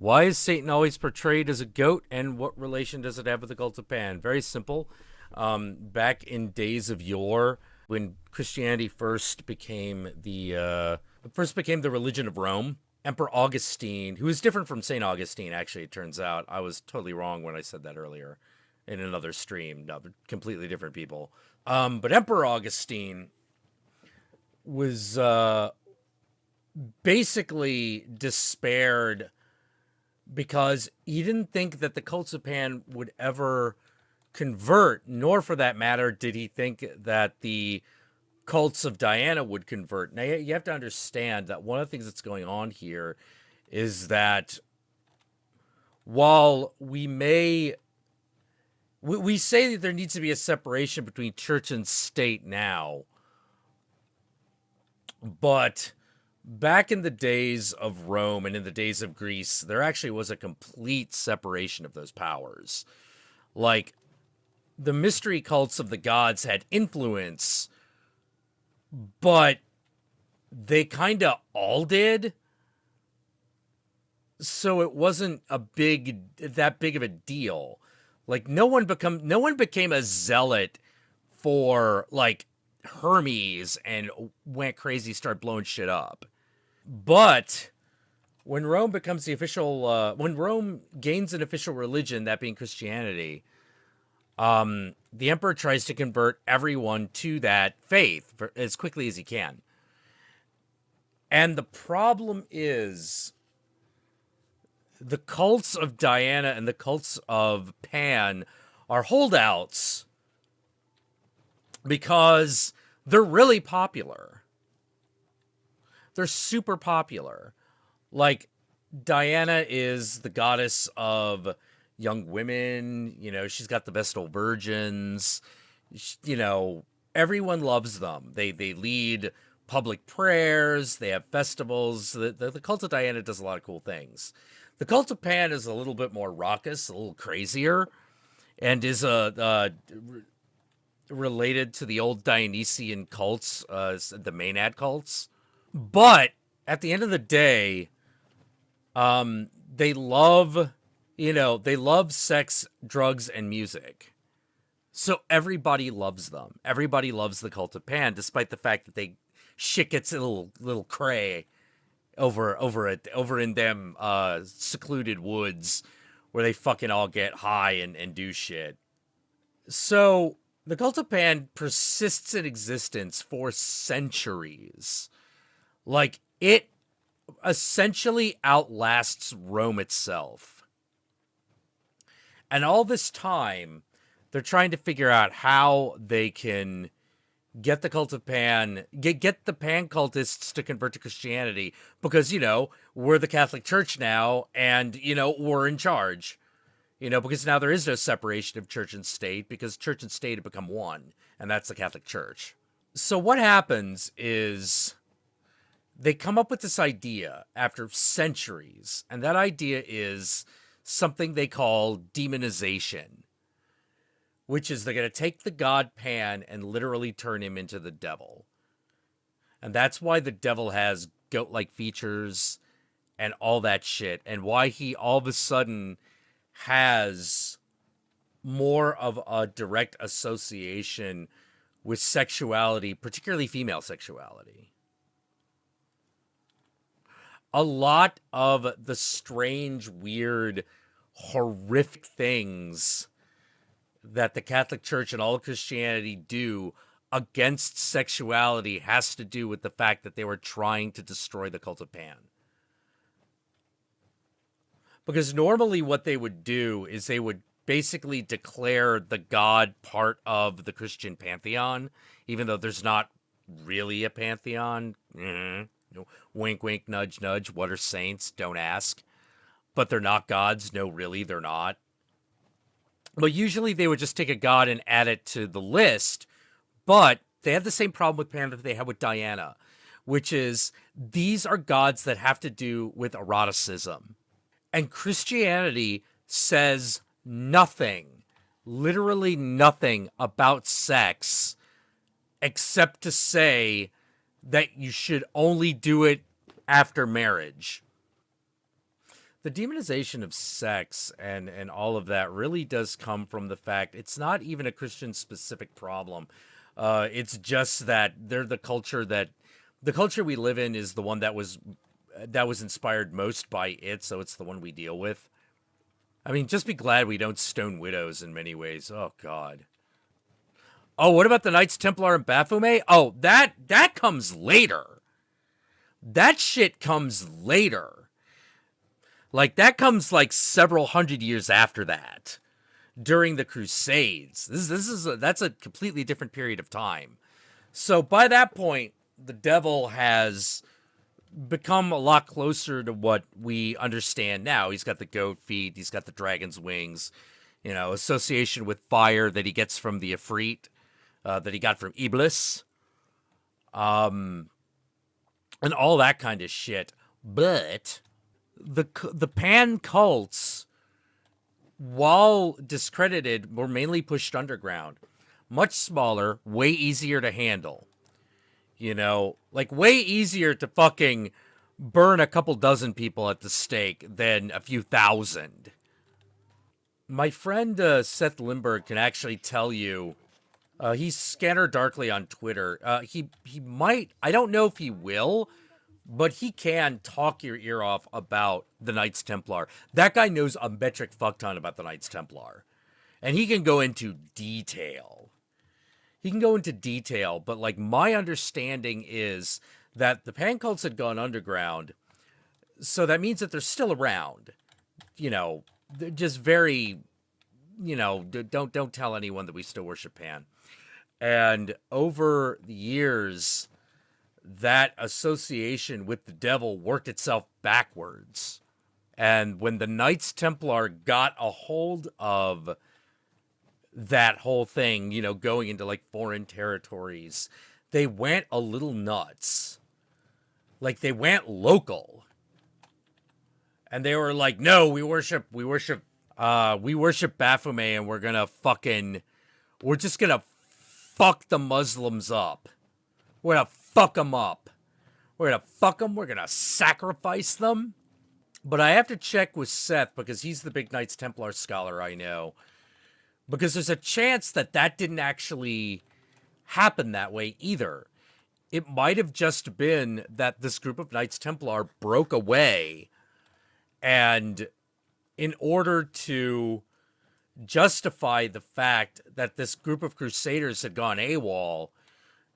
Why is Satan always portrayed as a goat, and what relation does it have with the cult of Pan? Very simple. Back in days of yore, when Christianity first became the religion of Rome, Emperor Augustine, who is different from Saint Augustine, actually, it turns out. I was totally wrong when I said that earlier in another stream. No, they're completely different people. But Emperor Augustine was basically despaired because he didn't think that the cults of Pan would ever convert, nor for that matter did he think that the cults of Diana would convert. Now, you have to understand that one of the things that's going on here is that while we say that there needs to be a separation between church and state now, but back in the days of Rome and in the days of Greece, there actually was a complete separation of those powers. Like, the mystery cults of the gods had influence, but they kind of all did. So it wasn't that big of a deal. Like, no one became a zealot for, like, Hermes and went crazy, started blowing shit up. But when Rome becomes when Rome gains an official religion, that being Christianity, the emperor tries to convert everyone to that faith as quickly as he can. And the problem is the cults of Diana and the cults of Pan are holdouts because they're really popular. They're super popular. Like, Diana is the goddess of young women. You know, she's got the Vestal Virgins. You know, everyone loves them. They lead public prayers. They have festivals. The cult of Diana does a lot of cool things. The cult of Pan is a little bit more raucous, a little crazier, and is related to the old Dionysian cults, the Maenad cults. But at the end of the day, they love sex, drugs, and music. So everybody loves them. Everybody loves the cult of Pan, despite the fact that shit gets a little cray over in them secluded woods where they fucking all get high and do shit. So the cult of Pan persists in existence for centuries. Like, it essentially outlasts Rome itself. And all this time, they're trying to figure out how they can get the cult of Pan, get the Pan cultists to convert to Christianity, because, you know, we're the Catholic Church now, and, you know, we're in charge. You know, because now there is no separation of church and state, because church and state have become one, and that's the Catholic Church. So what happens is they come up with this idea after centuries, and that idea is something they call demonization, which is they're going to take the god Pan and literally turn him into the devil. And that's why the devil has goat-like features and all that shit, and why he all of a sudden has more of a direct association with sexuality, particularly female sexuality. A lot of the strange, weird, horrific things that the Catholic Church and all of Christianity do against sexuality has to do with the fact that they were trying to destroy the cult of Pan. Because normally what they would do is they would basically declare the god part of the Christian pantheon, even though there's not really a pantheon. Wink, wink, nudge, nudge. What are saints? Don't ask. But they're not gods. No, really, they're not. But usually they would just take a god and add it to the list. But they had the same problem with Pan that they had with Diana, which is these are gods that have to do with eroticism. And Christianity says nothing, literally nothing about sex, except to say that you should only do it after marriage. the demonization of sex and all of that really does come from the fact it's not even a Christian specific problem. It's just that the culture we live in is the one that was inspired most by it, so it's the one we deal with. I mean, just be glad we don't stone widows in many ways. Oh God. Oh, what about the Knights Templar and Baphomet? Oh, that comes later. That shit comes later. Like, that comes, like, several hundred years after that, during the Crusades. That's a completely different period of time. So, by that point, the devil has become a lot closer to what we understand now. He's got the goat feet, he's got the dragon's wings, association with fire that he gets from the Ifrit, that he got from Iblis, and all that kind of shit. But the pan cults, while discredited, were mainly pushed underground. Much smaller, way easier to handle. Like way easier to fucking burn a couple dozen people at the stake than a few thousand. My friend Seth Lindbergh can actually tell you, he's Scanner Darkly on Twitter. He might, I don't know if he will, but he can talk your ear off about the Knights Templar. That guy knows a metric fuck ton about the Knights Templar. And he can go into detail. But like my understanding is that the pan cults had gone underground, so that means that they're still around. They're just very, don't tell anyone that we still worship Pan. And over the years, that association with the devil worked itself backwards. And when the Knights Templar got a hold of that whole thing, going into like foreign territories, they went a little nuts. Like they went local. And they were like, no, we worship Baphomet, and we're just gonna fuck the Muslims up. We're gonna fuck them up. We're gonna sacrifice them. But I have to check with Seth, because he's the big Knights Templar scholar I know. Because there's a chance that didn't actually happen that way either. It might have just been that this group of Knights Templar broke away, and in order to justify the fact that this group of crusaders had gone AWOL,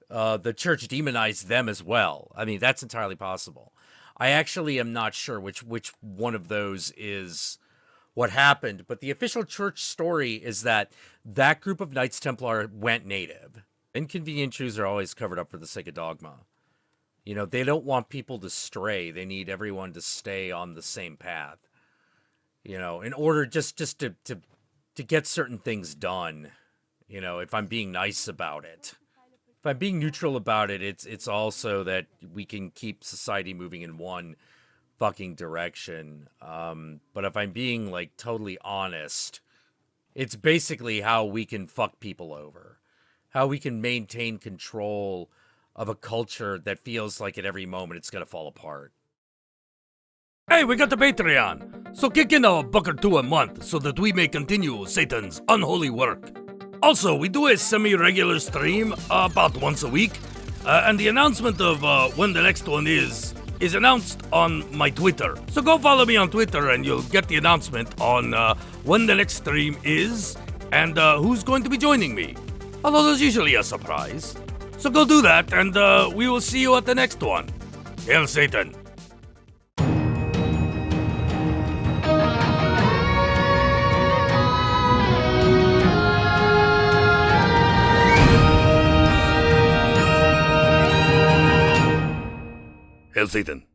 the church demonized them as well. I mean, that's entirely possible. I actually am not sure which one of those is what happened, but the official church story is that group of Knights Templar went native. Inconvenient truths are always covered up for the sake of dogma. They don't want people to stray. They need everyone to stay on the same path. In order just to get certain things done. If I'm being nice about it. If I'm being neutral about it, it's also that we can keep society moving in one fucking direction. But if I'm being like totally honest, it's basically how we can fuck people over. How we can maintain control of a culture that feels like at every moment it's gonna fall apart. Hey, we got the Patreon, so kick in a buck or two a month so that we may continue Satan's unholy work. Also, we do a semi-regular stream about once a week, and the announcement of when the next one is announced on my Twitter. So go follow me on Twitter and you'll get the announcement on when the next stream is and who's going to be joining me. Although there's usually a surprise. So go do that, and we will see you at the next one. Hail Satan. Hail Satan.